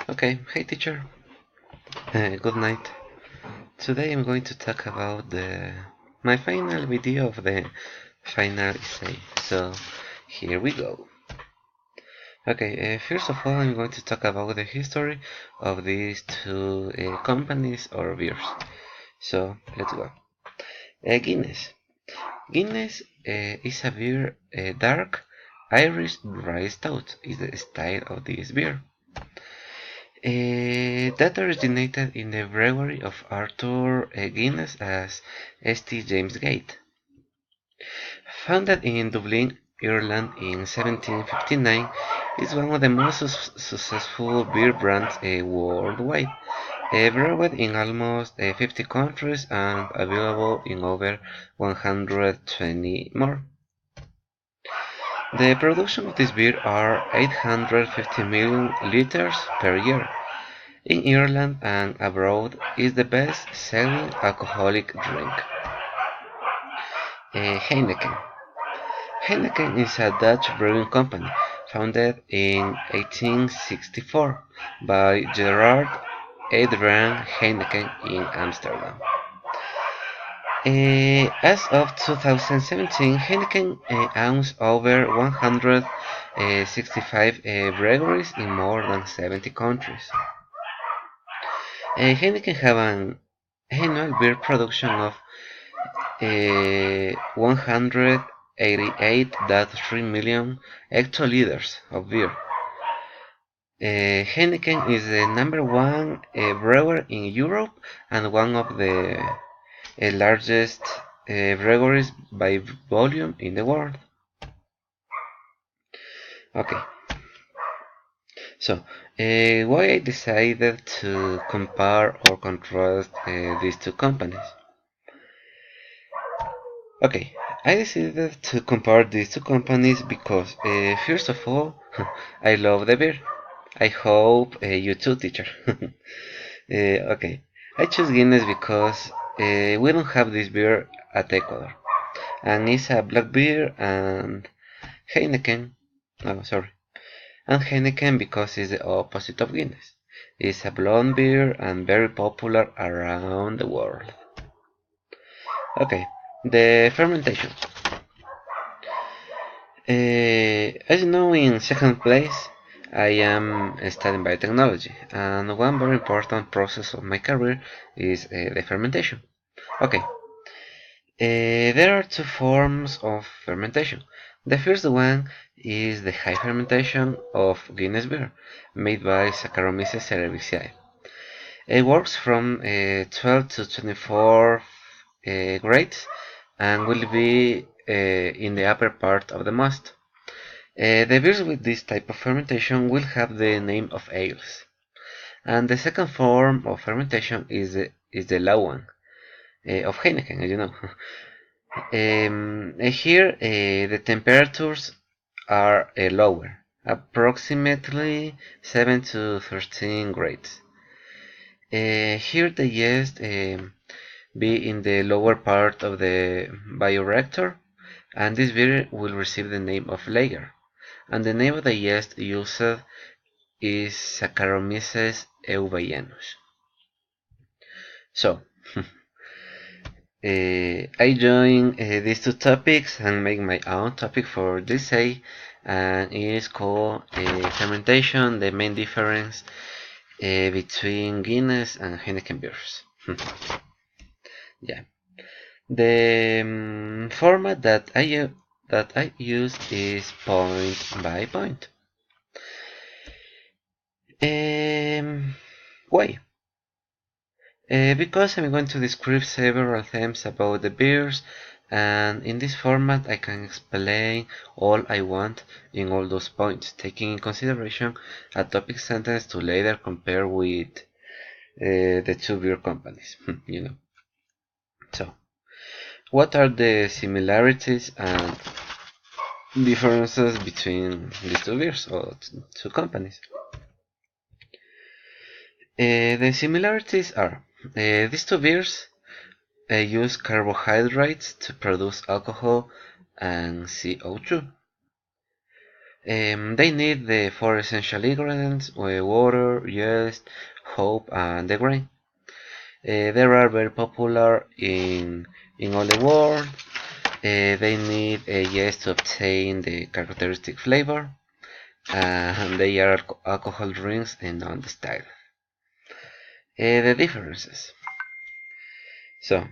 Okay, hey teacher. Good night. Today I'm going to talk about my final video of the final essay. So here we go. Okay, first of all I'm going to talk about the history of these two companies or beers. So let's go. Guinness. Guinness is a beer, dark Irish dry stout is the style of this beer. That originated in the brewery of Arthur Guinness as St. James Gate. Founded in Dublin, Ireland in 1759, is one of the most successful beer brands worldwide, brewed in almost 50 countries and available in over 120 more. The production of this beer are 850 million liters per year. In Ireland and abroad is the best-selling alcoholic drink. Heineken. Heineken is a Dutch brewing company founded in 1864 by Gerard Adriaan Heineken in Amsterdam. As of 2017, Heineken owns over 165 breweries in more than 70 countries. Heineken have an annual beer production of 188.3 million hectoliters of beer. Heineken is the number one brewer in Europe and one of the largest breweries by volume in the world. Okay, so why I decided to compare or contrast these two companies? Okay, I decided to compare these two companies because, first of all, I love the beer. I hope you too, teacher. Okay, I choose Guinness because we don't have this beer at Ecuador, and it's a black beer, and Heineken. No, sorry, and Heineken because it's the opposite of Guinness. It's a blonde beer and very popular around the world. Okay, the fermentation. As you know, in second place, I am studying biotechnology, and one very important process of my career is the fermentation. Okay, there are two forms of fermentation. The first one is the high fermentation of Guinness beer, made by Saccharomyces cerevisiae. It works from 12 to 24 grades and will be in the upper part of the must. The beers with this type of fermentation will have the name of ales. And the second form of fermentation is the low one of Heineken, as you know. Here the temperatures are lower, approximately 7 to 13 grades. Here the yeast be in the lower part of the bioreactor, and this beer will receive the name of lager. And the name of the yeast used is Saccharomyces eubayanus. So, I join these two topics and make my own topic for this essay, and it is called fermentation, the main difference between Guinness and Heineken beers. Yeah, the format that I use is point by point. Why? Because I'm going to describe several themes about the beers, and in this format I can explain all I want in all those points, taking in consideration a topic sentence to later compare with the two beer companies, you know. So, what are the similarities and differences between these two beers or two companies? The similarities are these two beers use carbohydrates to produce alcohol and CO2. They need the four essential ingredients: water, yeast, hope, and the grain. They are very popular in all the world. They need yeast to obtain the characteristic flavor, and they are alcohol drinks and on the style. The differences. So,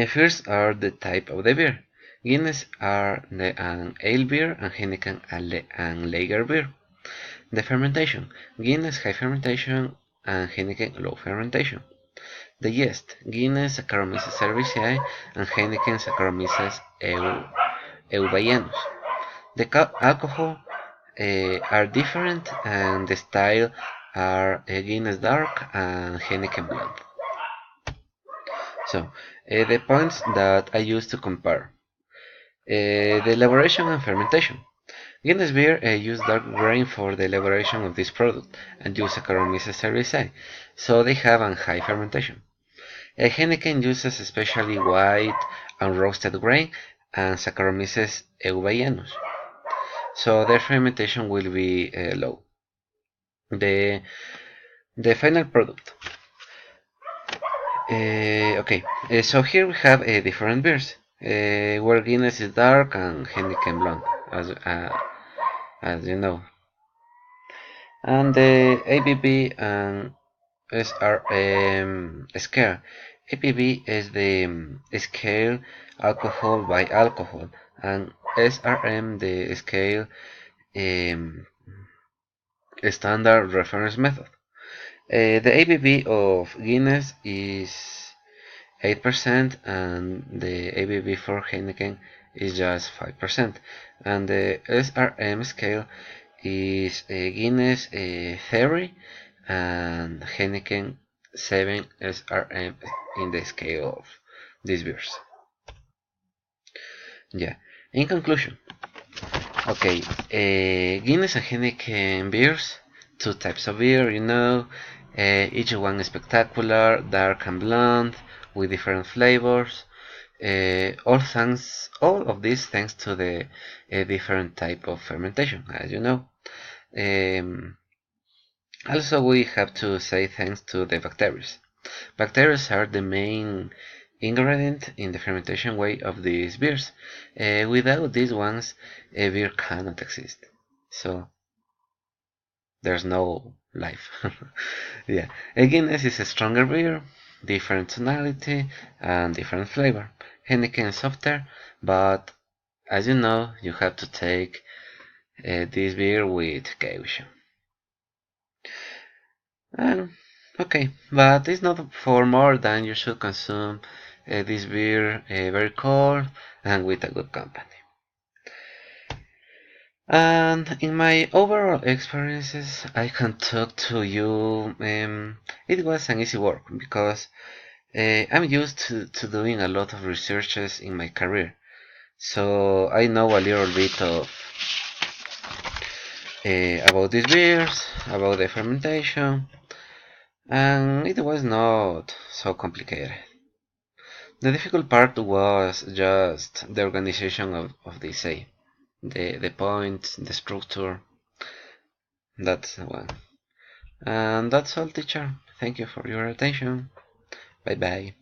first are the type of the beer. Guinness are an ale beer and Heineken and lager beer. The fermentation. Guinness high fermentation and Heineken low fermentation. The yeast. Guinness Saccharomyces cerevisiae and Heineken Saccharomyces eubayanus. The alcohol are different and the style are Guinness dark and Heineken blonde. So, the points that I use to compare. The elaboration and fermentation. Guinness beer use dark grain for the elaboration of this product and use Saccharomyces cerevisiae, so they have a high fermentation. Heineken uses especially white and roasted grain and Saccharomyces eubayanus, so their fermentation will be low. The final product. Okay, so here we have different beers, where Guinness is dark and Heineken blonde, as you know. And the ABV and SRM scale. ABV is the scale alcohol by alcohol, and SRM the scale um, standard reference method. The ABV of Guinness is 8% and the ABV for Heineken is just 5%, and the SRM scale is Guinness 30 and Heineken 7 SRM in the scale of these beers. Yeah, in conclusion, okay, Guinness and Heineken beers, two types of beer, each one is spectacular, dark and blonde, with different flavors. All of this thanks to the different type of fermentation, as you know. Also, we have to say thanks to the bacteria. Bacteria are the main ingredient in the fermentation way of these beers. Without these ones, a beer cannot exist. So there's no life. Yeah, Guinness is a stronger beer, different tonality and different flavor. Heineken is softer, but as you know, you have to take this beer with caution. And okay, but it's not for more than you should consume this beer very cold and with a good company. And in my overall experiences, I can talk to you. It was an easy work because I'm used to doing a lot of researches in my career, so I know a little bit of about these beers, about the fermentation, and it was not so complicated. The difficult part was just the organization of the essay, the points, the structure. That's the one. And that's all, teacher. Thank you for your attention. Bye bye.